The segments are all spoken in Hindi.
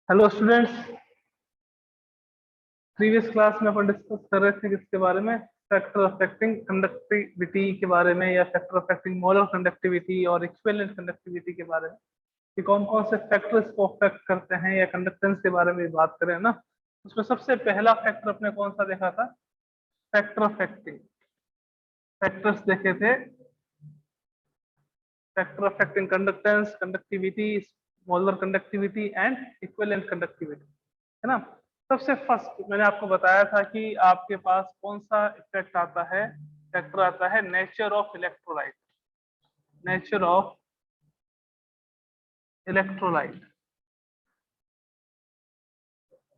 Hello students. प्रीवियस क्लास में अपन डिस्कस कर रहे थे किसके बारे में, फैक्टर अफेक्टिंग कंडक्टिविटी के बारे में, या फैक्टर अफेक्टिंग मोलर कंडक्टिविटी और इक्विवेलेंट कंडक्टिविटी के बारे में कि कौन कौन से फैक्टर्स को अफेक्ट करते हैं, या कंडक्टेंस के बारे में बात करें ना। उसमें सबसे पहला फैक्टर अपने कौन सा देखा था? Factor affecting. फैक्टर्स देखे थे, factor affecting conductance, conductivity, molar conductivity and equivalent conductivity, है ना। सबसे फर्स्ट मैंने आपको बताया था कि आपके पास कौन सा इफेक्ट आता है, फैक्टर आता है nature of electrolyte. Nature of electrolyte,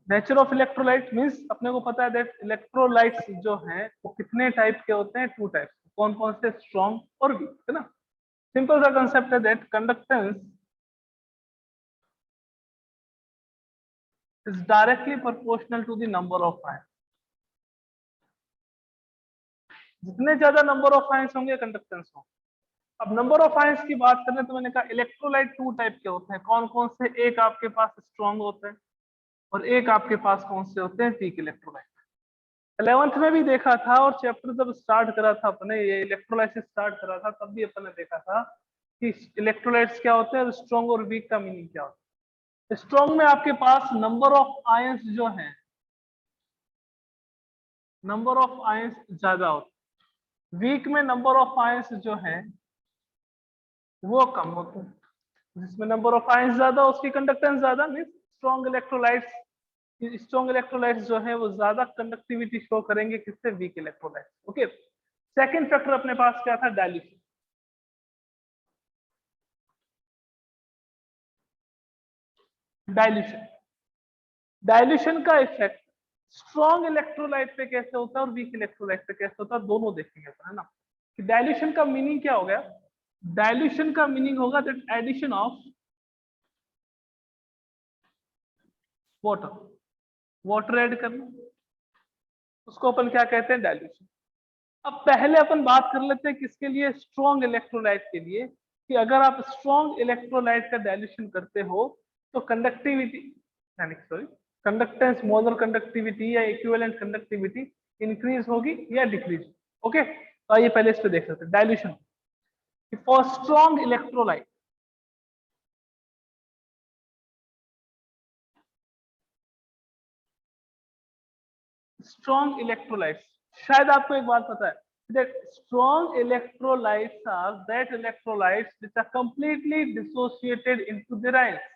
nature of electrolyte means अपने को पता है दैट इलेक्ट्रोलाइट्स जो हैं वो कितने टाइप के होते हैं, टू टाइप। कौन कौन से? स्ट्रॉन्ग और वीक, है ना। सिंपल सा कंसेप्ट है that conductance is directly proportional to the number of ions. जितने ज्यादा नंबर ऑफ आयंस होंगे कंडक्टेंस हो। अब नंबर ऑफ आयंस की बात करें तो मैंने कहा इलेक्ट्रोलाइट टू टाइप के होते हैं। कौन कौन से? एक आपके पास स्ट्रॉन्ग होते हैं और एक आपके पास कौन से होते हैं? Weak electrolyte. 11th में भी देखा था, और चैप्टर जब स्टार्ट करा था अपने, ये इलेक्ट्रोलाइसिस स्टार्ट करा था, तब भी अपन ने देखा था कि इलेक्ट्रोलाइट्स क्या होते हैं और स्ट्रॉन्ग और वीक का मीनिंग क्या होता है। स्ट्रॉन्ग में आपके पास नंबर ऑफ आयंस जो है, नंबर ऑफ आयंस ज्यादा होते हैं। वीक में नंबर ऑफ आयंस जो है वो कम होते हैं। जिसमें नंबर ऑफ आयंस ज्यादा उसकी कंडक्टेंस ज्यादा, means strong electrolytes. Strong electrolytes जो है वो ज्यादा कंडक्टिविटी शो करेंगे किससे? Weak electrolytes. Okay. Second factor अपने पास क्या था? डाइल्यूशन। डाइल्यूशन, डाइल्यूशन का इफेक्ट स्ट्रॉन्ग इलेक्ट्रोलाइट पे कैसे होता है और वीक इलेक्ट्रोलाइट पे कैसे होता है, दोनों देखेंगे, है ना। कि डाइल्यूशन का मीनिंग क्या हो गया? डाइल्यूशन का मीनिंग होगा that addition of water, water add करना, उसको अपन क्या कहते हैं? डाइल्यूशन। अब पहले अपन बात कर लेते हैं किसके लिए? स्ट्रॉन्ग इलेक्ट्रोलाइट के लिए, कि अगर आप स्ट्रॉन्ग इलेक्ट्रोलाइट का डाइल्यूशन करते हो तो कंडक्टिविटी, यानी सॉरी, कंडक्टेंस, मोलर कंडक्टिविटी या इक्विवेलेंट कंडक्टिविटी इंक्रीज होगी या डिक्रीज। ओके, तो आइए पहले इस पे देख लेते हैं dilution. For strong electrolyte, strong electrolytes, शायद आपको एक बात पता है that strong electrolytes are that electrolytes which are completely dissociated into their ions.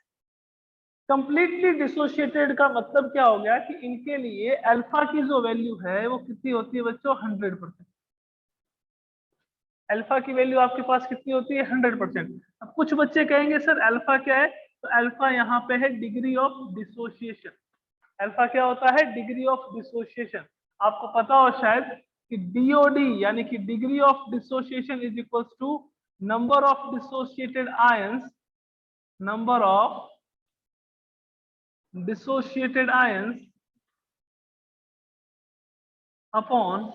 Completely dissociated का मतलब क्या हो गया कि इनके लिए अल्फा की जो वैल्यू है वो कितनी होती है बच्चों? 100%। अल्फा की वैल्यू आपके पास कितनी होती है? 100%। अब कुछ बच्चे कहेंगे सर अल्फा क्या है? तो अल्फा यहाँ पे है डिग्री ऑफ डिसोसिएशन। अल्फा क्या होता है? Degree of dissociation. आपको पता हो शायद कि डीओडी यानी कि degree of dissociation is equal to number of dissociated ions, number of dissociated ions upon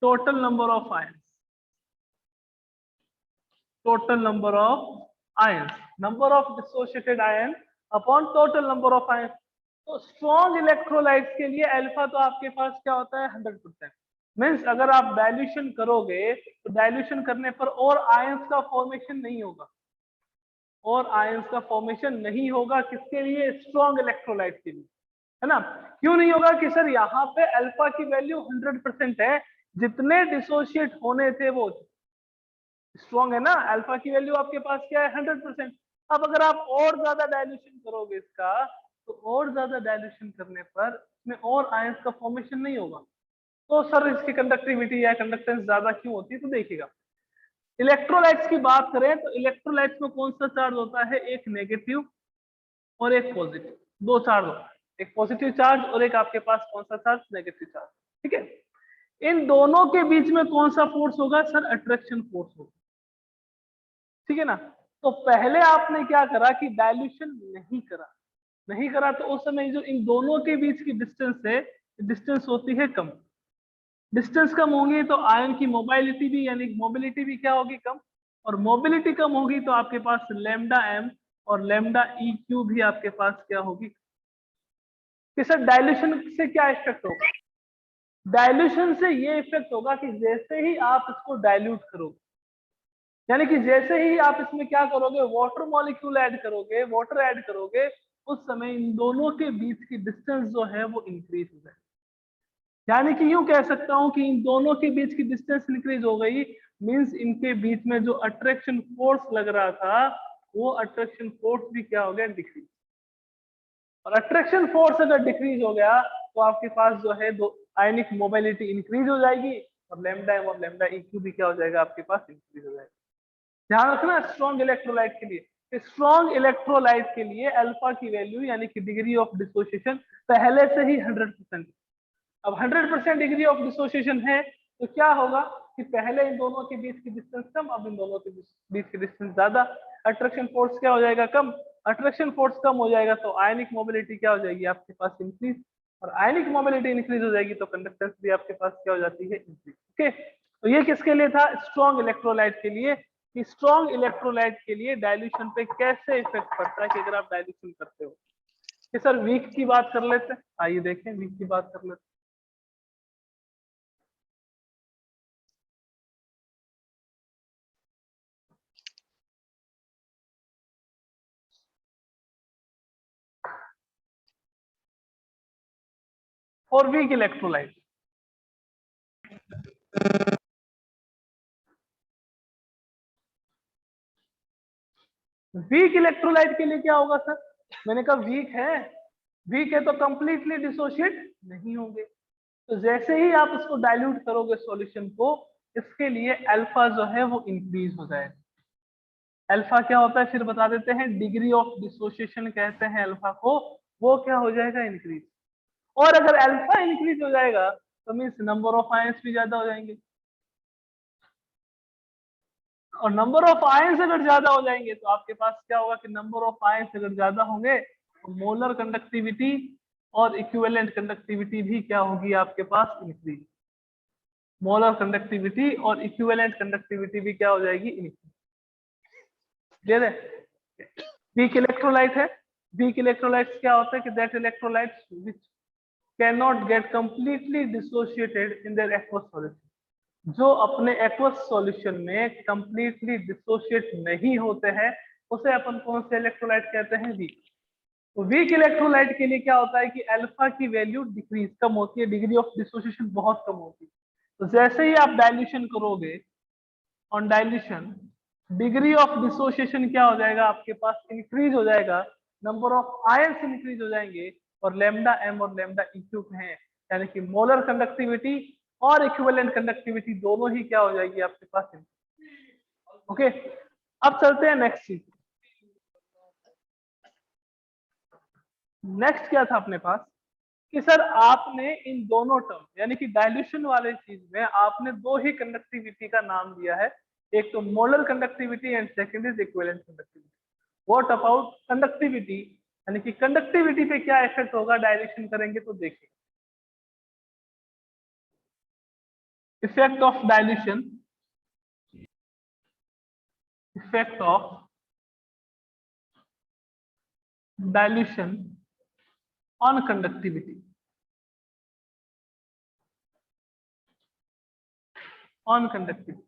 total number of ions, total number of ions, number of dissociated ion upon total number of ions. तो स्ट्रॉन्ग इलेक्ट्रोलाइट्स के लिए अल्फा तो आपके पास क्या होता है? 100%। मींस अगर आप डाइल्यूशन करोगे तो डाइल्यूशन करने पर और आयंस का फॉर्मेशन नहीं होगा, और आयंस का फॉर्मेशन नहीं होगा किसके लिए? स्ट्रॉन्ग इलेक्ट्रोलाइट के लिए, है ना। क्यों नहीं होगा? कि सर यहाँ पे अल्फा की वैल्यू 100% है, जितने डिसोशिएट होने थे वो स्ट्रॉन्ग है ना। अल्फा की वैल्यू आपके पास क्या है? 100%। अब अगर आप और ज्यादा डाइल्यूशन करोगे इसका, तो और ज्यादा डाइल्यूशन करने पर इसमें और आयंस का फॉर्मेशन नहीं होगा। तो सर इसकी कंडक्टिविटी या कंडक्टेंस ज्यादा क्यों होती है? तो देखिएगा, इलेक्ट्रोलाइट्स की बात करें तो इलेक्ट्रोलाइट्स में कौन सा चार्ज होता है? एक नेगेटिव और एक पॉजिटिव, दो चार्ज होता है। एक पॉजिटिव चार्ज और एक आपके पास कौन सा चार्ज? Negative charge. ठीक है, इन दोनों के बीच में कौन सा फोर्स होगा? सर अट्रैक्शन फोर्स होगा। ठीक है ना। तो पहले आपने क्या करा कि डाइल्यूशन नहीं करा, नहीं करा तो उस समय जो इन दोनों के बीच की डिस्टेंस है, डिस्टेंस होती है कम। डिस्टेंस कम होगी तो आयन की मोबिलिटी भी, यानी मोबिलिटी भी क्या होगी? कम। और मोबिलिटी कम होगी तो आपके पास लैम्डा एम और लैम्डा EQ भी आपके पास क्या होगी। कि सर डाइल्यूशन से क्या इफेक्ट होगा? डाइल्यूशन से ये इफेक्ट होगा कि जैसे ही आप इसको डाइल्यूट करोगे, यानी कि जैसे ही आप इसमें क्या करोगे, वाटर मॉलिक्यूल ऐड करोगे, वाटर ऐड करोगे, उस समय इन दोनों के बीच की डिस्टेंस जो है वो इंक्रीज हो जाएगी। यानी कि यूं कह सकता हूं कि इन दोनों के बीच की डिस्टेंस इंक्रीज हो गई, मींस इनके बीच में जो अट्रैक्शन फोर्स लग रहा था वो अट्रैक्शन फोर्स भी क्या हो गया, डिक्रीज। और अट्रैक्शन फोर्स अगर डिक्रीज हो गया तो आपके पास जो है दो आयनिक मोबिलिटी इंक्रीज हो जाएगी और लैम्डा एम और लैम्डा EQ भी क्या हो जाएगा आपके पास, इंक्रीज हो जाएगा। ध्यान रखना स्ट्रॉन्ग इलेक्ट्रोलाइट के लिए, स्ट्रॉन्ग इलेक्ट्रोलाइट के लिए अल्फा की वैल्यू यानी कि डिग्री ऑफ डिसोसिएशन पहले से ही 100%। अब 100% डिग्री ऑफ डिसोसिएशन है तो क्या होगा कि पहले इन दोनों के बीच की डिस्टेंस कम, अब इन दोनों के बीच की डिस्टेंस ज्यादा, अट्रैक्शन फोर्स क्या हो जाएगा, कम। अट्रैक्शन फोर्स कम हो जाएगा तो आयनिक मोबिलिटी क्या हो जाएगी आपके पास, इंक्रीज। और आयनिक मोबिलिटी इंक्रीज हो जाएगी तो कंडक्टेंस भी आपके पास क्या हो जाती है, इंक्रीज। ओके, तो ये किसके लिए था, स्ट्रॉन्ग इलेक्ट्रोलाइट के लिए। कि स्ट्रॉन्ग इलेक्ट्रोलाइट के लिए डाइल्यूशन पे कैसे इफेक्ट पड़ता है कि अगर आप डाइल्यूशन करते हो। कि सर वीक की बात कर लेते हैं, आइए देखें वीक की बात कर लेते हैं। और वीक इलेक्ट्रोलाइट, वीक इलेक्ट्रोलाइट के लिए क्या होगा सर, मैंने कहा वीक है तो कंप्लीटली डिसोशिएट नहीं होंगे। तो जैसे ही आप इसको डाइल्यूट करोगे सॉल्यूशन को, इसके लिए अल्फा जो है वो इंक्रीज हो जाएगा। अल्फा क्या होता है फिर बता देते हैं, डिग्री ऑफ डिसोसिएशन कहते हैं अल्फा को, वो क्या हो जाएगा, इंक्रीज। और अगर अल्फा इंक्रीज हो जाएगा तो मीन्स नंबर ऑफ आयंस भी ज्यादा हो जाएंगे, और नंबर ऑफ आयंस अगर ज्यादा हो जाएंगे तो आपके पास क्या होगा कि नंबर ऑफ आयंस अगर ज्यादा होंगे तो मोलर कंडक्टिविटी और इक्विवेलेंट कंडक्टिविटी भी क्या होगी आपके पास, इंक्रीज। मोलर कंडक्टिविटी और इक्विवेलेंट कंडक्टिविटी भी क्या हो जाएगी, इंक्रीज। क्लियर है? वीक इलेक्ट्रोलाइट है, वीक इलेक्ट्रोलाइट्स क्या होता है कि that electrolytes which can not gate completely dissociated in their aqueous solution, जो अपने एक्वस सॉल्यूशन में कंप्लीटली डिसोशिएट नहीं होते हैं, उसे अपन कौन से इलेक्ट्रोलाइट कहते हैं, वीक। तो वीक इलेक्ट्रोलाइट के लिए क्या होता है कि अल्फा की वैल्यू डिक्रीज, कम होती है, डिग्री ऑफ डिसोसिएशन बहुत कम होती है। तो जैसे ही आप डाइल्यूशन करोगे, on dilution degree of dissociation क्या हो जाएगा आपके पास, इंक्रीज हो जाएगा, नंबर ऑफ आयंस इंक्रीज हो जाएंगे, और लैम्डा एम और लैम्डा EQ है, यानी कि मोलर कंडक्टिविटी और इक्विवेलेंट कंडक्टिविटी दोनों ही क्या हो जाएगी आपके पास। ओके, अब चलते हैं नेक्स्ट चीज। नेक्स्ट क्या था अपने पास कि सर आपने इन दोनों टर्म यानी कि डाइल्यूशन वाले चीज में आपने दो ही कंडक्टिविटी का नाम दिया है, एक तो molar conductivity and second is equivalent conductivity. What about conductivity, यानी कि कंडक्टिविटी पे क्या इफेक्ट होगा डाइल्यूशन करेंगे, तो देखिए effect of dilution, effect of dilution on conductivity, on conductivity.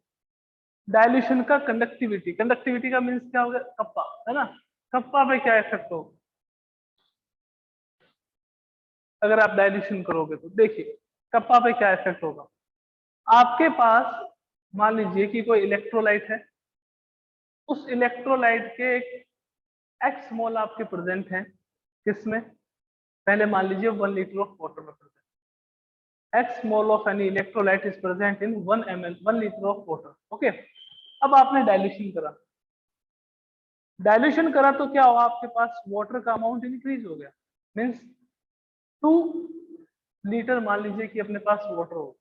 Dilution का कंडक्टिविटी, कंडक्टिविटी का मीन्स क्या हो गया, कप्पा, है ना। कप्पा पे क्या इफेक्ट होगा अगर आप डाइल्यूशन करोगे, तो देखिए कप्पा पे क्या इफेक्ट होगा। आपके पास मान लीजिए कि कोई इलेक्ट्रोलाइट है, उस इलेक्ट्रोलाइट के एक्स मोल आपके प्रेजेंट है, किसमें, पहले मान लीजिए 1 लीटर ऑफ वाटर में present, x mole of any electrolyte is present in 1 ml 1 litre of water. Okay, अब आपने डाइल्यूशन करा, डाइल्यूशन करा तो क्या हुआ, आपके पास वाटर का अमाउंट इंक्रीज हो गया, मीन्स 2 लीटर मान लीजिए कि अपने पास वाटर हो,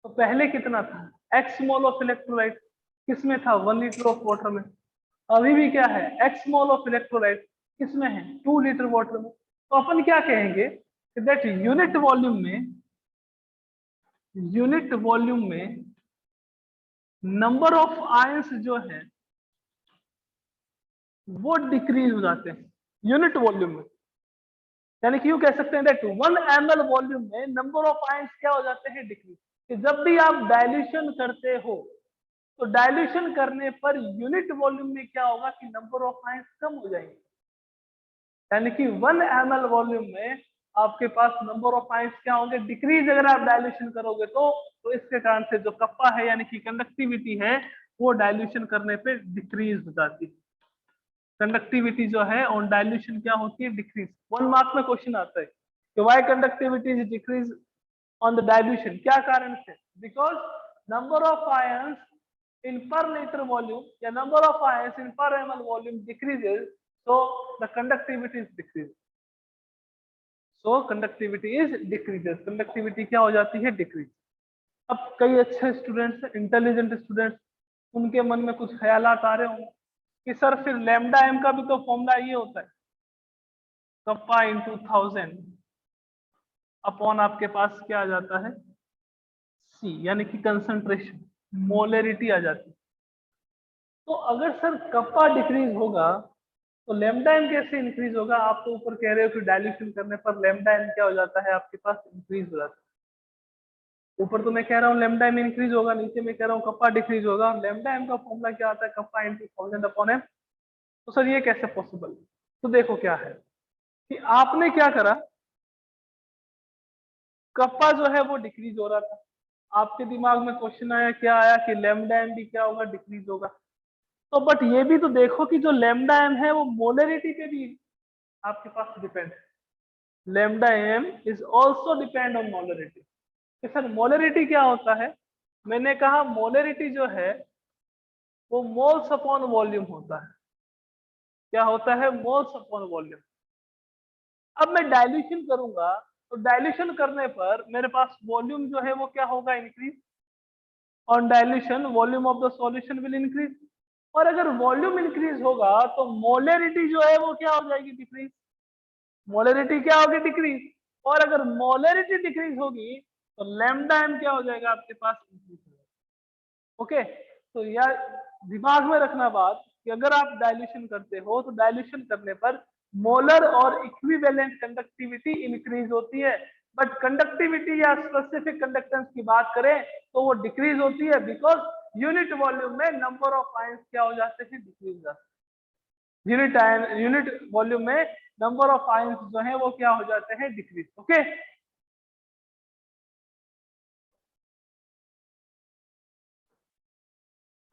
तो पहले कितना था, एक्स मोल ऑफ इलेक्ट्रोलाइट किसमें था, 1 लीटर ऑफ वाटर में। अभी भी क्या है, एक्स मोल ऑफ इलेक्ट्रोलाइट किसमें है, 2 लीटर वाटर में। तो अपन क्या कहेंगे कि दैट यूनिट वॉल्यूम में नंबर ऑफ आयंस जो है वो डिक्रीज हो जाते हैं यूनिट वॉल्यूम में। यानी कि यूं कह सकते हैं दैट 1 ml वॉल्यूम में नंबर ऑफ आयंस क्या हो जाते हैं, डिक्रीज। कि जब भी आप डायल्यूशन करते हो तो डायल्यूशन करने पर यूनिट वॉल्यूम में क्या होगा कि नंबर ऑफ आयंस कम हो जाएंगे। यानी कि 1 ml वॉल्यूम में आपके पास नंबर ऑफ आयंस क्या होंगे, डिक्रीज, अगर आप डायल्यूशन करोगे तो इसके कारण से जो कप्पा है यानी कि कंडक्टिविटी है वो डायल्यूशन करने पे डिक्रीज हो जाती है। कंडक्टिविटी जो है ऑन डायल्यूशन क्या होती है, डिक्रीज। 1 मार्क में क्वेश्चन आता है कि why conductivity is decrease on the dilution, क्या कारण से? Because number of ions in per liter volume या number of ions in per ml volume decreases, so the conductivity is decreased. So conductivity is decreases, conductivity क्या हो जाती है, डिक्रीज। अब कई अच्छे स्टूडेंट्स, इंटेलिजेंट स्टूडेंट्स, उनके मन में कुछ ख्यालात आ रहे होंगे कि सर फिर लैम्डा एम का भी तो फॉर्मूला ये होता है, कप्पा इंटू 1000 अपॉन आपके पास क्या आ जाता है, सी, यानी कि कंसंट्रेशन, मोलरिटी आ जाती है। तो अगर सर कप्पा डिक्रीज होगा तो लैम्डा एम कैसे इंक्रीज होगा? आप तो ऊपर कह रहे हो कि डायल्यूशन करने पर लैम्डा एम क्या हो जाता है, आपके पास इंक्रीज हो जाता है। ऊपर तो मैं कह रहा हूँ लैम्डा एम इंक्रीज होगा, नीचे मैं कह रहा हूँ कप्पा डिक्रीज होगा। लैम्डा एम का फॉर्मूला क्या आता है, कप्पा इंटू 1000 अपॉन एम। तो सर ये कैसे पॉसिबल? तो देखो क्या है कि आपने क्या करा, कप्पा जो है वो डिक्रीज हो रहा था, आपके दिमाग में क्वेश्चन आया, क्या आया कि लैम्डा एम भी क्या होगा, डिक्रीज होगा। तो बट ये भी तो देखो कि जो लैम्डा एम है वो मोलरिटी पे भी आपके पास डिपेंड है। Lambda M is also depend on molarity. तो सर मोलरिटी क्या होता है? मैंने कहा मोलरिटी जो है वो मोल्स अपॉन वॉल्यूम होता है। क्या होता है? Moles upon volume. अब मैं डाइल्यूशन करूंगा तो डाइल्यूशन करने पर मेरे पास वॉल्यूम जो है वो क्या होगा, increase. On dilution volume of the solution will increase. और अगर वॉल्यूम इंक्रीज होगा तो मोलरिटी जो है वो क्या हो जाएगी, डिक्रीज। मोलरिटी क्या होगी, डिक्रीज। और अगर मोलरिटी डिक्रीज होगी तो लैम्डा एम क्या हो जाएगा, आपके पास इंक्रीज हो जाएगा। ओके, तो यार दिमाग में रखना बात कि अगर आप डाइल्यूशन करते हो तो डाइल्यूशन करने पर मोलर और इक्विवेलेंट कंडक्टिविटी इंक्रीज होती है, बट कंडक्टिविटी या स्पेसिफिक कंडक्टेंस की बात करें तो वो डिक्रीज होती है, बिकॉज यूनिट वॉल्यूम में नंबर ऑफ आयंस क्या हो जाते हैं, डिक्रीज हो जाते हैं। यूनिट वॉल्यूम में नंबर ऑफ आयंस जो है वो क्या हो जाते हैं, डिक्रीज। ओके,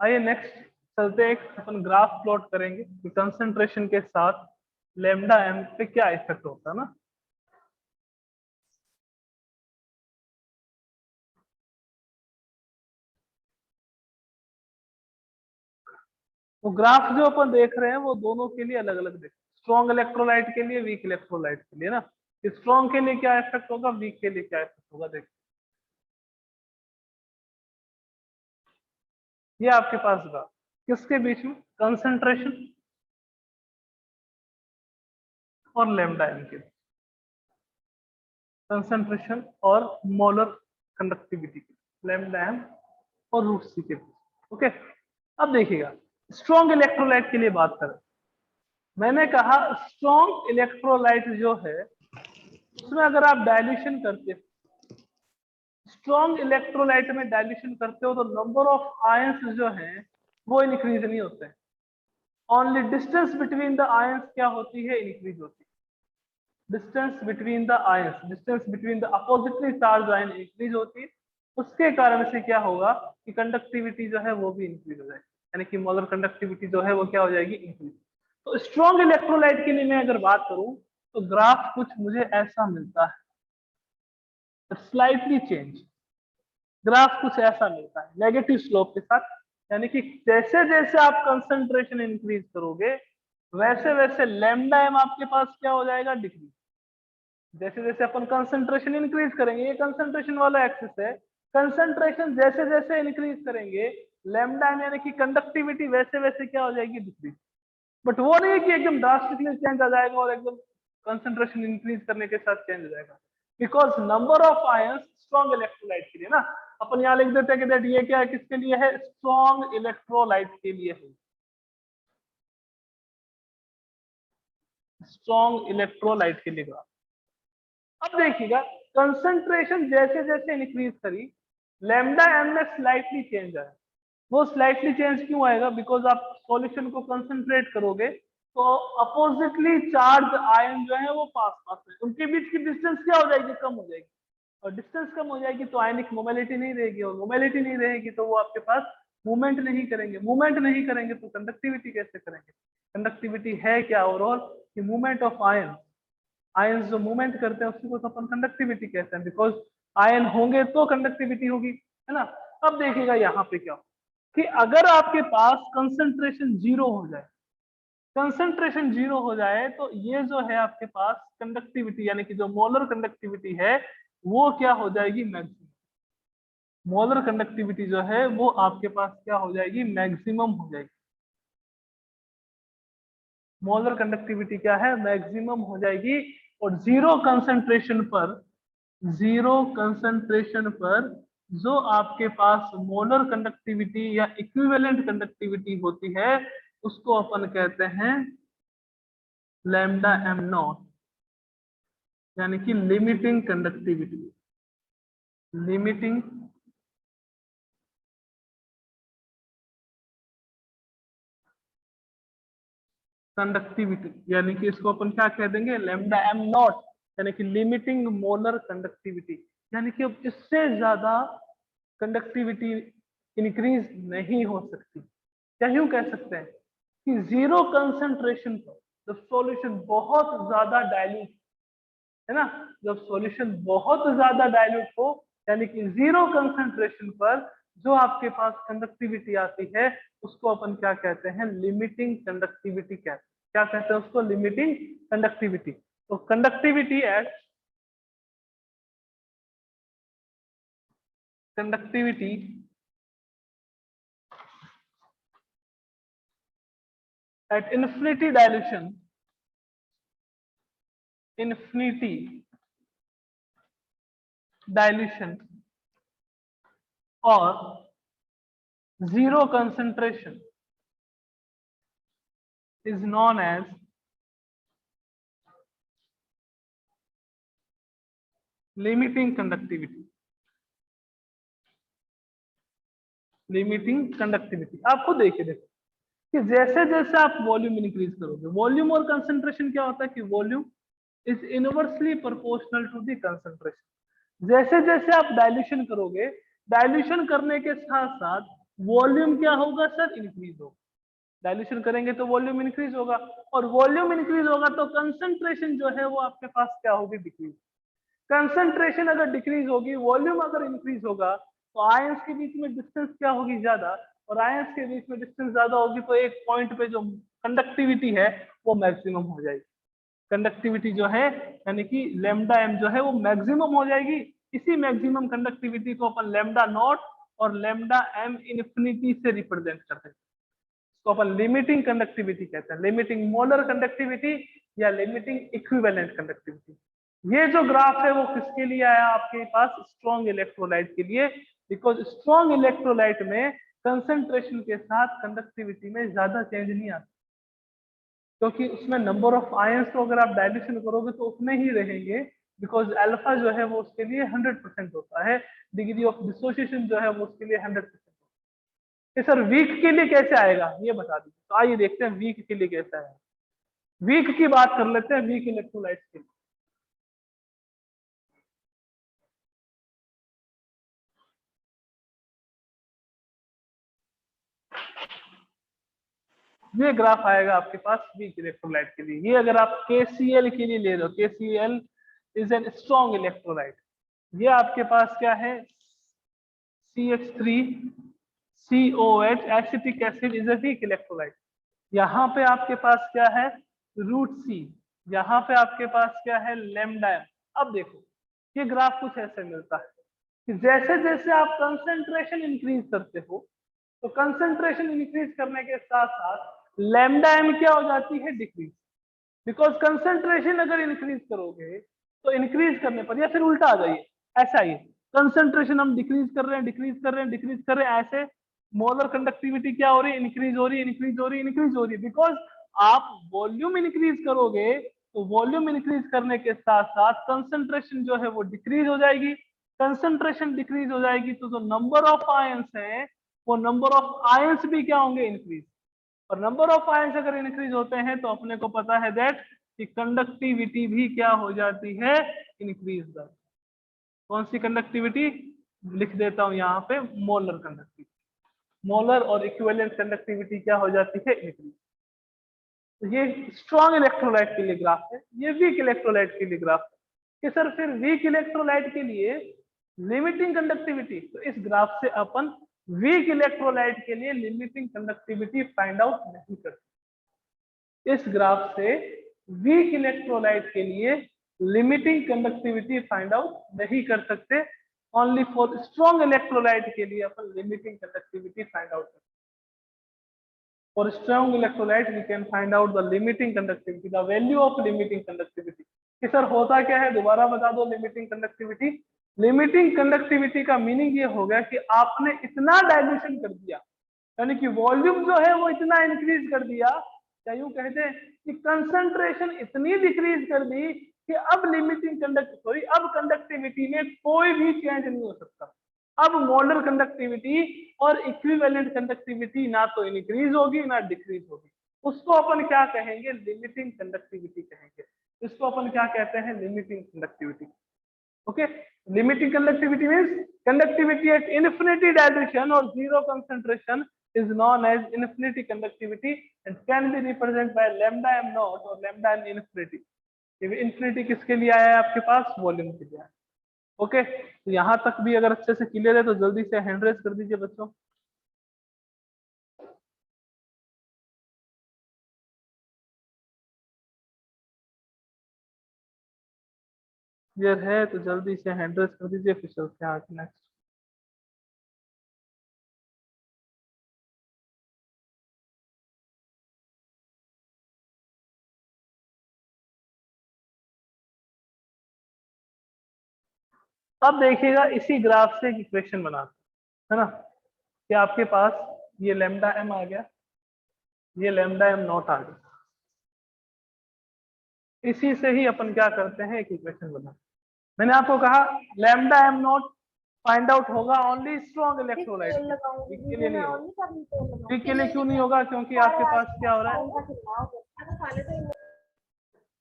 आइए नेक्स्ट चलते, एक अपन ग्राफ प्लॉट करेंगे कि कंसंट्रेशन के साथ लेमडा एम पे क्या इफेक्ट होता है ना। वो ग्राफ जो अपन देख रहे हैं वो दोनों के लिए अलग अलग देख, स्ट्रॉन्ग इलेक्ट्रोलाइट के लिए, वीक इलेक्ट्रोलाइट के लिए ना। स्ट्रॉन्ग के लिए क्या इफेक्ट होगा, वीक के लिए क्या इफेक्ट होगा, देख। ये आपके पास ग्राफ किसके बीच में, कंसंट्रेशन और लेमडा एम के, कंसंट्रेशन और मोलर कंडक्टिविटी के, लेमडा एम और रूट सी के बीच। ओके, अब देखिएगा स्ट्रॉन्ग इलेक्ट्रोलाइट के लिए बात करें। मैंने कहा स्ट्रॉन्ग इलेक्ट्रोलाइट जो है उसमें अगर आप डाइल्यूशन करते हो, स्ट्रॉन्ग इलेक्ट्रोलाइट में डाइल्यूशन करते हो तो नंबर ऑफ आयंस जो हैं वो इंक्रीज नहीं होते हैं, only distance between the ions क्या होती है, इंक्रीज होती है। Distance between the ions, distance between the oppositely charge ion increase होती है। उसके कारण से क्या होगा कि कंडक्टिविटी जो है वो भी इंक्रीज हो जाएगी, यानी कि मोलर कंडक्टिविटी जो है वो क्या हो जाएगी, इंक्रीज। तो स्ट्रॉन्ग इलेक्ट्रोलाइट के लिए मैं अगर बात करूं तो ग्राफ कुछ मुझे ऐसा मिलता है, स्लाइटली चेंज। ग्राफ कुछ ऐसा मिलता है नेगेटिव स्लोप के साथ, यानी कि जैसे जैसे आप कंसंट्रेशन इंक्रीज करोगे वैसे वैसे लैम्डा एम आपके पास क्या हो जाएगा, डिक्रीज। जैसे जैसे अपन कंसंट्रेशन इंक्रीज करेंगे, ये कंसंट्रेशन वाला एक्सिस है, कंसंट्रेशन जैसे जैसे इंक्रीज करेंगे लैम्डा एम यानी कि कंडक्टिविटी वैसे वैसे क्या हो जाएगी, डिक्रीज। बट वो नहीं है कि एकदम ड्रास्टिकली चेंज आ जाएगा और एकदम कंसंट्रेशन इंक्रीज करने के साथ चेंज हो जाएगा, because number of ions strong electrolyte के लिए ना, अपन यहाँ लिख देते हैं कि दैट ये क्या है, किसके लिए है, स्ट्रॉन्ग इलेक्ट्रोलाइट के लिए है। स्ट्रॉन्ग इलेक्ट्रोलाइट के लिए ग्राफ। अब देखिएगा कंसंट्रेशन जैसे जैसे इंक्रीज करी लैम्डा एम में स्लाइटली चेंज आया। वो स्लाइटली चेंज क्यों आएगा? बिकॉज आप सॉल्यूशन को कंसंट्रेट करोगे तो अपोजिटली चार्ज आयन जो है वो पास पास में, उनके बीच की डिस्टेंस क्या हो जाएगी? कम हो जाएगी। और डिस्टेंस कम हो जाएगी तो आयनिक मोबिलिटी नहीं रहेगी, और मोबिलिटी नहीं रहेगी तो वो आपके पास मूवमेंट नहीं करेंगे। मूवमेंट नहीं करेंगे तो कंडक्टिविटी कैसे करेंगे? कंडक्टिविटी है क्या ओवरऑल? कि मूवमेंट ऑफ आयन। आयन जो मूवमेंट करते हैं उसी को तो अपन कंडक्टिविटी कहते हैं, बिकॉज आयन होंगे तो कंडक्टिविटी होगी, है ना। अब देखिएगा यहाँ पे क्या कि अगर आपके पास कंसंट्रेशन जीरो हो जाए, कंसंट्रेशन जीरो हो जाए तो ये जो है आपके पास कंडक्टिविटी यानी कि जो मोलर कंडक्टिविटी है वो क्या हो जाएगी? मैक्सिमम। मोलर कंडक्टिविटी जो है वो आपके पास क्या हो जाएगी? मैक्सिमम हो जाएगी। मोलर कंडक्टिविटी क्या है? मैक्सिमम हो जाएगी। और जीरो कंसंट्रेशन पर, जीरो कंसंट्रेशन पर जो आपके पास मोलर कंडक्टिविटी या इक्विवेलेंट कंडक्टिविटी होती है उसको अपन कहते हैं लैम्डा एम नॉट, यानी कि लिमिटिंग कंडक्टिविटी। लिमिटिंग कंडक्टिविटी यानी कि इसको अपन क्या कह देंगे? लैम्डा एम नॉट, यानी कि लिमिटिंग मोलर कंडक्टिविटी। यानी कि अब इससे ज्यादा कंडक्टिविटी इंक्रीज नहीं हो सकती। क्या यूं कह सकते हैं कि जीरो कंसंट्रेशन पर जब सॉल्यूशन बहुत ज्यादा डाइल्यूट, है ना, जब सॉल्यूशन बहुत ज्यादा डाइल्यूट हो यानी कि जीरो कंसंट्रेशन पर जो आपके पास कंडक्टिविटी आती है उसको अपन क्या कहते हैं? लिमिटिंग कंडक्टिविटी कहते हैं। क्या कहते हैं उसको? Limiting conductivity. तो conductivity at infinity dilution, infinity dilution और zero concentration is known as limiting conductivity। Limiting conductivity आपको देखिए, देखो कि जैसे जैसे आप वॉल्यूम इंक्रीज करोगे, वॉल्यूम और कंसंट्रेशन क्या होता है कि volume is inversely proportional to the concentration. जैसे जैसे आप डाइल्यूशन करोगे, डाइल्यूशन करने के साथ साथ वॉल्यूम क्या होगा सर? इंक्रीज होगा। डाइल्यूशन करेंगे तो वॉल्यूम इंक्रीज होगा, और वॉल्यूम इंक्रीज होगा तो कंसंट्रेशन जो है वो आपके पास क्या होगी? डिक्रीज। कंसंट्रेशन अगर डिक्रीज होगी, वॉल्यूम अगर इंक्रीज होगा तो आयंस के बीच में डिस्टेंस क्या होगी? ज्यादा। और आयंस के बीच में डिस्टेंस ज्यादा होगी तो एक पॉइंट पे जो कंडक्टिविटी है वो मैक्सिमम हो जाएगी। कंडक्टिविटी जो है यानी कि लैम्डा एम जो है वो मैक्सिमम हो जाएगी। इसी मैक्सिमम कंडक्टिविटी को अपन लैम्डा नॉट और लैम्डा एम इन्फिनिटी से रिप्रेजेंट करते हैं। तो अपन लिमिटिंग कंडक्टिविटी कहते हैं, लिमिटिंग मोलर कंडक्टिविटी या लिमिटिंग इक्विवेलेंट कंडक्टिविटी। ये जो ग्राफ है वो किसके लिए आया आपके पास? स्ट्रॉन्ग इलेक्ट्रोलाइट के लिए। बिकॉज स्ट्रॉन्ग इलेक्ट्रोलाइट में कंसंट्रेशन के साथ कंडक्टिविटी में ज्यादा चेंज नहीं आता, क्योंकि उसमें नंबर ऑफ आयंस तो अगर आप डाइल्यूशन करोगे तो उतने ही रहेंगे, बिकॉज अल्फा जो है वो उसके लिए 100% होता है, डिग्री ऑफ डिसोसिएशन जो है वो उसके लिए 100%। ये सर वीक के लिए कैसे आएगा ये बता दीजिए। तो आइए देखते हैं वीक के लिए कैसे आएगा। वीक की बात कर लेते हैं, वीक इलेक्ट्रोलाइट्स के लिए। ये ग्राफ आएगा आपके पास वीक इलेक्ट्रोलाइट के लिए। ये अगर आप KCl के लिए ले रहे हो, KCl is an strong electrolyte. ये आपके पास क्या है? CH3COH acetic acid is a weak electrolyte. यहाँ पे आपके पास क्या है? Root C. यहाँ पे आपके पास क्या है? Lambda M. अब देखो ये ग्राफ कुछ ऐसे मिलता है कि जैसे जैसे आप कंसंट्रेशन इंक्रीज करते हो तो कंसंट्रेशन इंक्रीज करने के साथ साथ लैम्डा एम क्या हो जाती है? डिक्रीज। बिकॉज कंसंट्रेशन अगर इंक्रीज करोगे तो इंक्रीज करने पर, या फिर उल्टा आ जाइए, ऐसा ही कंसंट्रेशन हम डिक्रीज कर रहे हैं, डिक्रीज कर रहे हैं, डिक्रीज कर रहे हैं, ऐसे मोलर कंडक्टिविटी क्या हो रही है? इंक्रीज हो रही है, इंक्रीज हो रही है, इंक्रीज हो रही है। बिकॉज आप वॉल्यूम इंक्रीज करोगे तो वॉल्यूम इंक्रीज करने के साथ साथ कंसंट्रेशन जो है वो डिक्रीज हो जाएगी। कंसंट्रेशन डिक्रीज हो जाएगी तो जो नंबर ऑफ आयंस है वो नंबर ऑफ आयंस भी क्या होंगे, इंक्रीज। और नंबर ऑफ आयंस अगर इंक्रीज होते हैं तो अपने को पता है दैट कि कंडक्टिविटी भी क्या हो जाती है, इंक्रीज। कौन सी कंडक्टिविटी, लिख देता हूं यहाँ पे, मोलर कंडक्टिविटी। मोलर और इक्विवेलेंट कंडक्टिविटी क्या हो जाती है, इंक्रीज। तो ये स्ट्रॉन्ग इलेक्ट्रोलाइट के लिए ग्राफ है, ये वीक इलेक्ट्रोलाइट के लिए ग्राफ है। कि सर फिर वीक इलेक्ट्रोलाइट के लिए लिमिटिंग कंडक्टिविटी, तो इस ग्राफ से अपन वीक इलेक्ट्रोलाइट के लिए लिमिटिंग कंडक्टिविटी फाइंड आउट नहीं कर सकते। इस ग्राफ से वीक इलेक्ट्रोलाइट के लिए लिमिटिंग कंडक्टिविटी फाइंड आउट नहीं कर सकते। ओनली फॉर स्ट्रॉन्ग इलेक्ट्रोलाइट के लिए अपन लिमिटिंग कंडक्टिविटी फाइंड आउट करते हैं। For strong electrolyte, we can find out the limiting conductivity, the value of limiting conductivity. कि सर होता क्या है, दोबारा बता दो। लिमिटिंग कंडक्टिविटी, लिमिटिंग कंडक्टिविटी का मीनिंग ये हो गया कि आपने इतना डायल्यूशन कर दिया, यानी कि वॉल्यूम जो है वो इतना इंक्रीज कर दिया, या यूं कहते हैं कि कंसंट्रेशन इतनी डिक्रीज कर दी कि अब अब कंडक्टिविटी में कोई भी चेंज नहीं हो सकता। अब मोलर कंडक्टिविटी और इक्विवेलेंट कंडक्टिविटी ना तो इंक्रीज होगी ना डिक्रीज होगी। उसको अपन क्या कहेंगे, लिमिटिंग कंडक्टिविटी कहेंगे। इसको अपन क्या कहते हैं, limiting conductivity. Okay, limiting conductivity means conductivity at infinity dilution और zero concentration is known as infinity conductivity and can be represented by lambda m naught और lambda m infinity। इंफिनिटी किसके लिए आया है आपके पास, वॉल्यूम के लिए आया। ओके, तो यहां तक भी अगर अच्छे से क्लियर है तो जल्दी से हैंड रेज कर दीजिए बच्चों। क्लियर है तो जल्दी से हैंड रेज कर दीजिए, फिर चलते हैं आगे नेक्स्ट। अब देखिएगा इसी ग्राफ से एक इक्वेशन बनाते है ना, कि आपके पास ये लैम्डा एम आ गया, ये लैम्डा एम नॉट आ गया। इसी से ही अपन क्या करते हैं, एक इक्वेशन बनाते। मैंने आपको कहा lambda M not find out होगा ओनली स्ट्रॉन्ग इलेक्ट्रोलाइट के लिए, नहीं होगा। वीक के लिए क्यों नहीं होगा, क्योंकि आपके पास क्या हो रहा है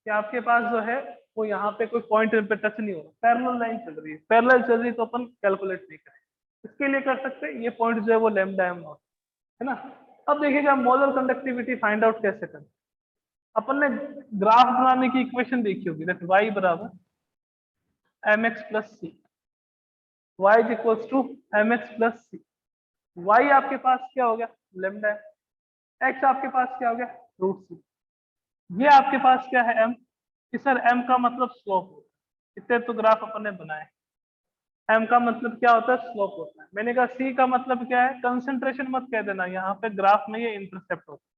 कि आपके पास जो है वो यहाँ पे कोई पॉइंट पे टच नहीं हो रहा, पैरेलल लाइन चल रही है। पैरेलल चल रही तो अपन कैलकुलेट नहीं करें। इसके लिए कर सकते हैं, ये पॉइंट जो है वो लैम्डा एम नॉट है ना। अब देखिएगा मोलर कंडक्टिविटी फाइंड आउट कैसे करें। अपन ने ग्राफ बनाने की इक्वेशन देखी होगी, दैट y बराबर mx plus C, y is equals to mx plus C. y आपके पास क्या हो गया, लैम्डा, x आपके पास क्या हो गया, रूट सी। ये आपके पास क्या है, m, कि सर m का मतलब स्लोप होता है। इतने तो ग्राफ अपन ने बनाए, m का मतलब क्या होता है, स्लोप होता है। मैंने कहा c का मतलब क्या है, कंसंट्रेशन मत कह देना, यहाँ पे ग्राफ में ये इंटरसेप्ट होता है।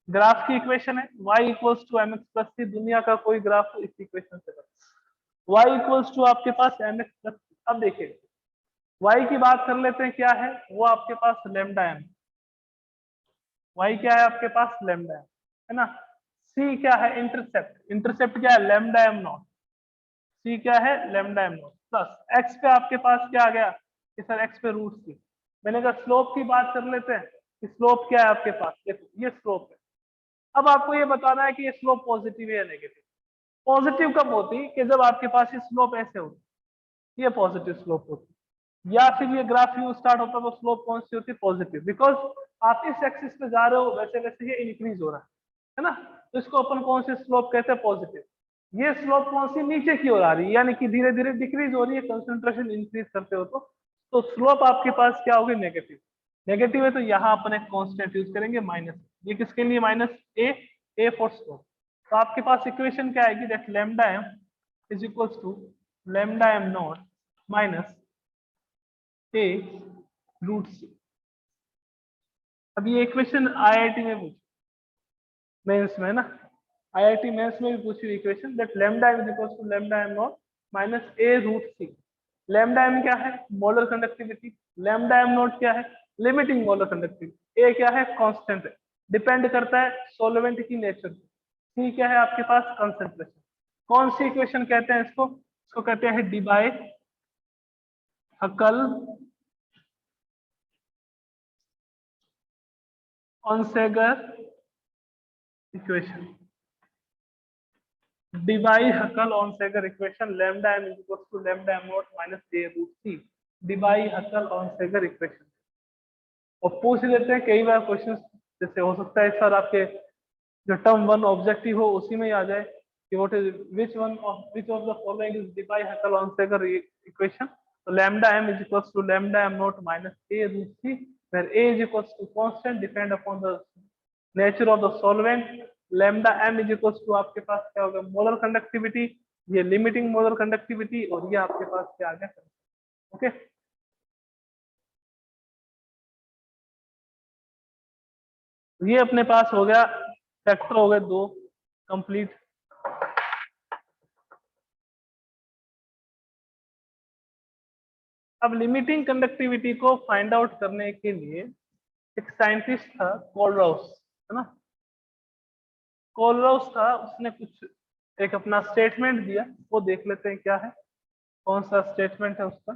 ग्राफ की इक्वेशन है y equals to mx plus C, दुनिया का कोई ग्राफ इस इक्वेशन से y इक्वल्स टू आपके पास mx प्लस सी। अब देखिए y की बात कर लेते हैं, क्या है वो आपके पास लैम्डा m, y क्या है आपके पास लैम्डा है ना। c क्या है, इंटरसेप्ट, इंटरसेप्ट क्या है, लैम्डा m नॉट। c क्या है, lambda m not plus x पे आपके पास क्या आ गया कि सर x पे रूट सी। मैंने कहा स्लोप की बात कर लेते हैं कि स्लोप क्या है आपके पास, देखो ये स्लोप है। अब आपको ये बताना है कि ये स्लोप पॉजिटिव है या नेगेटिव। पॉजिटिव कब होती, कि जब आपके पास ये स्लोप ऐसे होती, ये पॉजिटिव स्लोप होती, या फिर ये ग्राफ यूं स्टार्ट होता है तो स्लोप कौन सी होती है, पॉजिटिव। बिकॉज आप इस एक्सिस पे जा रहे हो, वैसे वैसे ये इंक्रीज हो रहा है ना। तो इसको अपन कौन सी स्लोप कहते हैं, पॉजिटिव। ये स्लोप कौन सी, नीचे की ओर आ रही है, यानी कि धीरे धीरे डिक्रीज हो रही है, कंसंट्रेशन इंक्रीज करते हो तो स्लोप आपके पास क्या होगी, नेगेटिव। नेगेटिव है तो यहाँ अपन एक कांस्टेंट यूज करेंगे माइनस। ये किसके लिए, माइनस ए फॉर स्लोप। तो आपके पास इक्वेशन क्या आएगी, that lambda M is equals to lambda M not minus A root C. अब ये इक्वेशन आईआईटी में पूछी, मेंस में ना, आईआईटी मेंस में भी पूछी equation, that lambda is equals to lambda M not minus A root C. Lambda M क्या है, molar conductivity, lambda M not क्या है, लिमिटिंग मोलर कंडक्टिविटी, ए क्या है, कांस्टेंट है, डिपेंड करता है सॉल्वेंट की नेचर। C क्या है आपके पास, कंसेंट्रेशन। कौन सी इक्वेशन कहते हैं इसको, इसको कहते हैं Debye Hückel Onsager equation. Debye Hückel Onsager equation, lambda m is equal to lambda m naught minus a root c। Debye Hückel Onsager equation. और पूछ लेते हैं कई बार क्वेश्चन, जैसे हो सकता है सर आपके जो टर्म वन ऑब्जेक्टिव हो उसी में ही आ जाए कि what is which of the following is Debye Hückel Onsager equation. तो lambda m is equal to lambda m naught minus a root c, where a is equals to constant depend upon the nature of the solvent। Lambda m is equal to आपके पास क्या होगा, मोलर कंडक्टिविटी, ये लिमिटिंग मोलर कंडक्टिविटी, और ये आपके पास क्या आ गया, ओके। ये अपने पास हो गया, फैक्टर हो गए 2 कंप्लीट। अब लिमिटिंग कंडक्टिविटी को फाइंड आउट करने के लिए एक साइंटिस्ट था कोलराउस, है ना। कोलराउस था, उसने कुछ एक अपना स्टेटमेंट दिया, वो देख लेते हैं क्या है, कौन सा स्टेटमेंट है उसका।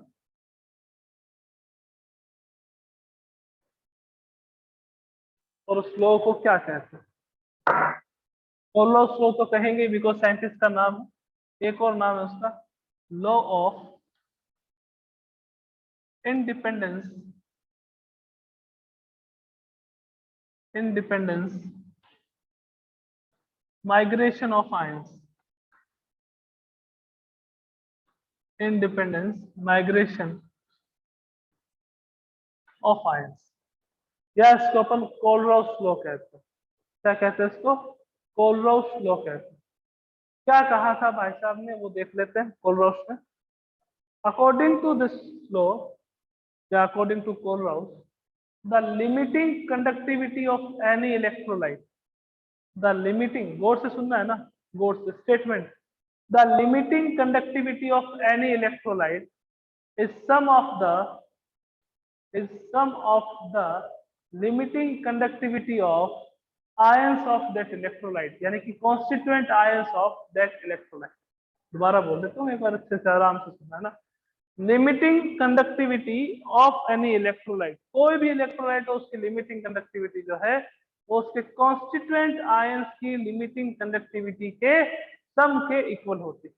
और उस लॉ को क्या कहते हैं, कोलराउस लॉ तो कहेंगे बिकॉज साइंटिस्ट का नाम है। एक और नाम है उसका, law of independence migration of ions. Independence migration of ions, या इसको अपन कोलराउस लॉ कहते हैं। क्या कहते हैं इसको, कोलराउस लॉ कहते हैं। क्या कहा था भाई साहब ने, वो देख लेते हैं कोलराउस ने। अकॉर्डिंग टू दिस लॉ, या according to Kohlrausch, the limiting conductivity of any electrolyte, the limiting, गौर से सुनना है ना, गौर से statement, the limiting conductivity of any electrolyte is sum of the limiting conductivity of ions of that electrolyte, यानी कि constituent ions of that electrolyte. दोबारा बोल देता हूँ एक बार अच्छे से आराम से सुनना है ना। Limiting conductivity of any electrolyte, कोई भी इलेक्ट्रोलाइट हो उसकी लिमिटिंग कंडक्टिविटी जो है वो उसके कॉन्स्टिट्यूएंट आयंस की लिमिटिंग कंडक्टिविटी के सम के इक्वल होती है।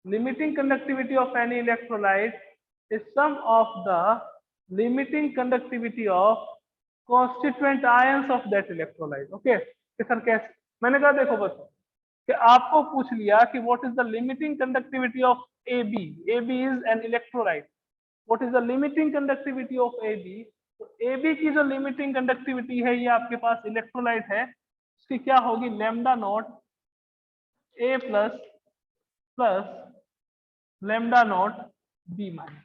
Limiting conductivity of any electrolyte is sum of the limiting conductivity of constituent ions of that electrolyte. Okay, sir कैसे, मैंने कहा देखो बस कि आपको पूछ लिया कि what is the limiting conductivity of AB, AB is an electrolyte, what is the limiting conductivity of AB। तो AB की जो लिमिटिंग कंडक्टिविटी है, ये आपके पास इलेक्ट्रोलाइट है, उसकी क्या होगी, lambda naught A plus lambda not B minus,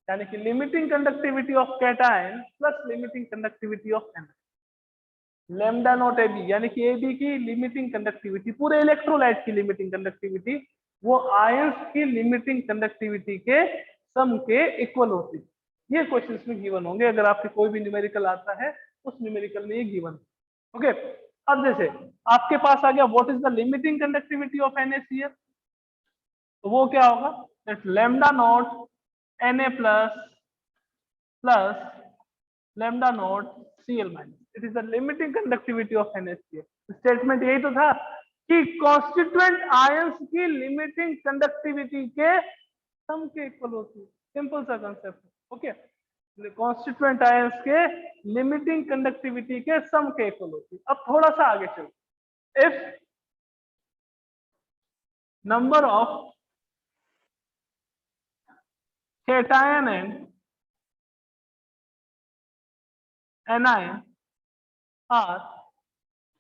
यानी कि limiting conductivity of cation plus limiting conductivity of anion. Lambda naught AB यानी कि AB की लिमिटिंग कंडक्टिविटी, पूरे इलेक्ट्रोलाइट की लिमिटिंग कंडक्टिविटी, वो आयंस की लिमिटिंग कंडक्टिविटी के सम के इक्वल होती है। ये क्वेश्चंस में गिवन होंगे, अगर आपके कोई भी न्यूमेरिकल आता है उस न्यूमेरिकल में ये गिवन। ओके, अब जैसे आपके पास आ गया what is the limiting conductivity of NaCl, तो वो क्या होगा, that lambda not Na plus lambda not Cl minus, it is the limiting conductivity of NaCl। Statement यही तो था कि कॉन्स्टिट्यूएंट आयंस की लिमिटिंग कंडक्टिविटी के सम के इक्वल होती है, सिंपल सा कंसेप्ट। ओके, कॉन्स्टिट्यूएंट आयंस के लिमिटिंग कंडक्टिविटी के सम के इक्वल होती है। अब थोड़ा सा आगे चलो, if number of cation and anion are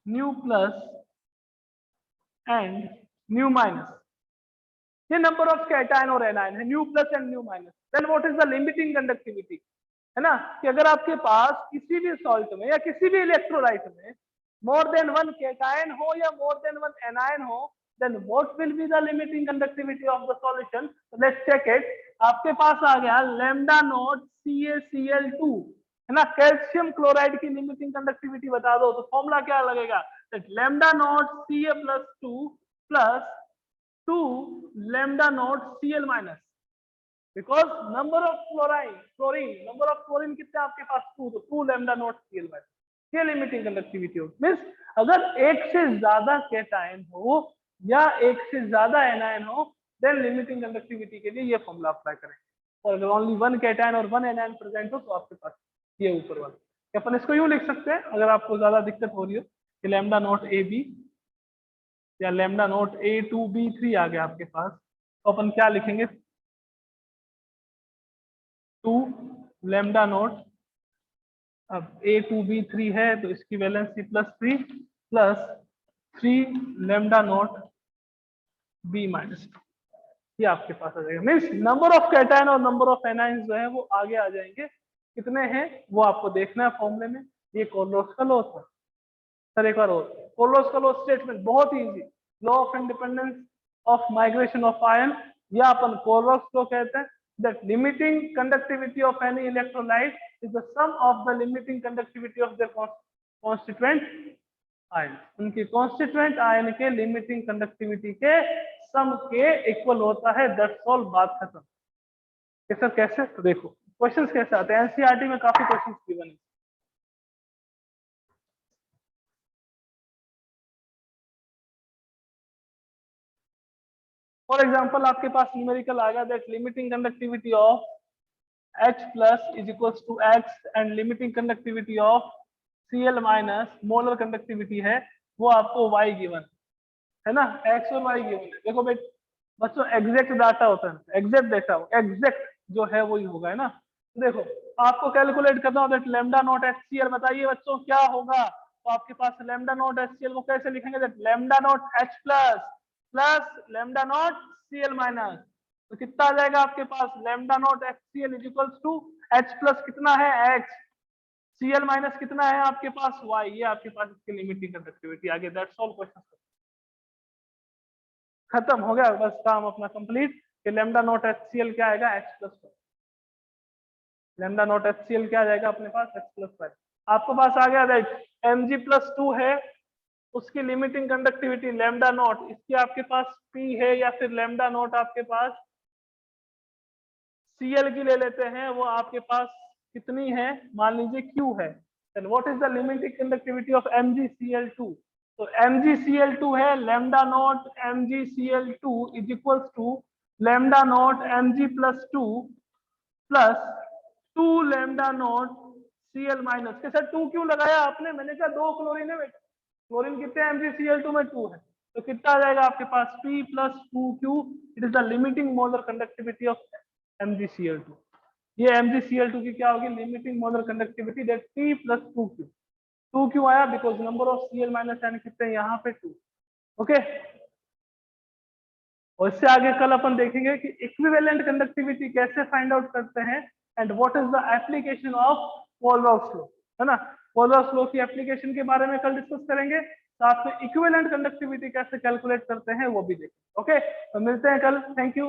nu plus and nu minus, ये नंबर ऑफ कैटायन और एनायन है, nu plus and nu minus, then what is the limiting conductivity, है ना, कि अगर आपके पास किसी भी सॉल्ट में या किसी भी इलेक्ट्रोलाइट में मोर देन वन कैटायन हो या मोर देन वन एनायन हो, then what will be the limiting conductivity of the solution? So let's check it। आपके पास आ गया lambda नॉट CaCl2, है ना, कैल्शियम क्लोराइड की लिमिटिंग कंडक्टिविटी बता दो, तो फॉर्मूला क्या लगेगा, that lambda naught Ca plus 2 plus 2 lambda naught Cl minus, because number of chlorine number of chlorine कितने आपके पास 2, तो 2 lambda naught Cl minus, ये लिमिटिंग कंडक्टिविटी हो। मींस अगर एक से ज्यादा केटायन हो या एक से ज्यादा एनायन हो, देन लिमिटिंग कंडक्टिविटी के लिए ये फॉर्मूला अप्लाई करें। और अगर ओनली वन केटायन और वन एनायन प्रेजेंट हो तो आपके पास ये ऊपर वाला, अपन इसको यूं लिख सकते हैं अगर आपको ज्यादा दिक्कत हो रही हो कि लैम्डा नॉट ए बी या लैम्डा नॉट A2B3 आ गया आपके पास, तो अपन क्या लिखेंगे, 2 लैम्डा नॉट, अब A2B3 है तो इसकी valency +3 plus 3 lambda naught B minus, ये आपके पास आ जाएगा। मीन्स नंबर ऑफ कैटायन और नंबर ऑफ एनायंस जो है वो आगे आ जाएंगे, कितने हैं वो आपको देखना है फॉर्मूले में। ये कोलोस का लॉ था सर, एक बार और कोलोस का लॉ स्टेटमेंट बहुत easy, law of independence of migration of ion, या अपन कोलोस लॉ कहते हैं, that limiting conductivity of any electrolyte is the sum of the limiting conductivity of their constituent ion, उनकी कॉन्स्टिट्यूएंट आयन के लिमिटिंग कंडक्टिविटी के सम के इक्वल होता है, दैट्स ऑल, बात खत्म। ये सर कैसे, तो देखो क्वेश्चंस कैसे आते हैं, एनसीईआरटी में काफी क्वेश्चंस गिवन है। फॉर एग्जांपल आपके पास न्यूमेरिकल आ गया that limiting conductivity of H plus is equals to X and limiting conductivity of Cl minus molar conductivity है वो आपको Y गिवन है ना, X और Y गिवन है। देखो भाई बच्चों एग्जैक्ट डाटा होता है, एग्जैक्ट डाटा एग्जैक्ट जो है वही होगा, है ना। देखो आपको कैलकुलेट करना होता है लैम्डा नॉट HCl, बताइए बच्चों क्या होगा, तो आपके पास लैम्डा नॉट HCl को कैसे लिखेंगे, that lambda naught H plus plus lambda not Cl minus, तो कितना आ जाएगा आपके पास, lambda naught HCl is equals to H plus कितना है X, Cl माइनस कितना है आपके पास Y, ये आपके पास इसकी लिमिटिंग कंडक्टिविटी आ गई, दैट्स ऑल, क्वेश्चन खत्म हो गया, बस काम अपना कंप्लीट। कि लैम्डा नॉट HCl क्या आएगा, H plus, lambda naught HCl क्या आ जाएगा अपने पास, H प्लस Y। आपके पास आ गया दैट Mg+2 है, उसकी लिमिटिंग कंडक्टिविटी लैम्डा नॉट, इसकी आपके पास P है या फिर लैम्डा नॉट आपके पास Cl की ले लेते हैं, वो आपके पास कितनी है, मान लीजिए Q है, then what is the limiting conductivity of MgCl2, तो MgCl2 है lambda not MgCl2 is equals to lambda not Mg+2 plus 2 lambda not Cl minus के साथ 2 क्यों लगाया आपने, मैंने कहा 2 क्लोरीन है बेटा, क्लोरीन कितने MgCl2 में 2 है, तो कितना आ जाएगा आपके पास P plus 2Q, it is the limiting molar conductivity of MgCl2। ये MgCl2 की क्या होगी, limiting molar conductivity, that P plus 2Q, 2 क्यों आया, because number of Cl minus एन कितने हैं यहाँ पे 2, ओके। और इससे आगे कल अपन देखेंगे कि इक्विवेलेंट कंडक्टिविटी कैसे फाइंड आउट करते हैं and what is the application of Kohlberg's law, है ना। कोलबर्ग्स लॉ की एप्लीकेशन के बारे में कल डिस्कस करेंगे, साथ में इक्विवेलेंट कंडक्टिविटी कैसे कैलकुलेट करते हैं वो भी देखेंगे, ओके। तो मिलते हैं कल, थैंक यू।